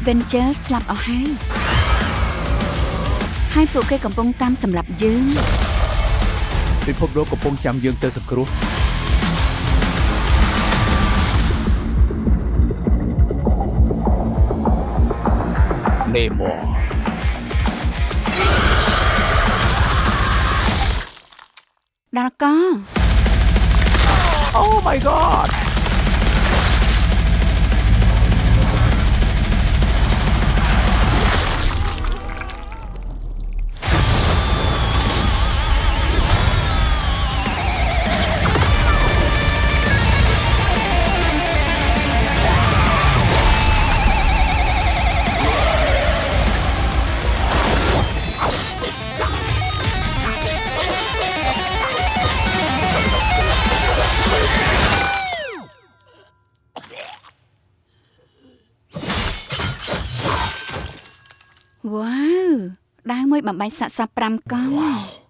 Avengers ស្លាប់អស់ហើយពួកគេកំពុងតាមសម្រាប់យើងពិភពលោកកំពុងចាំយើងទៅសង្គ្រោះនេម៉ូដាល់កោ Oh my godវ៉ាវដាវមួយបំបែកសាកសព5កង់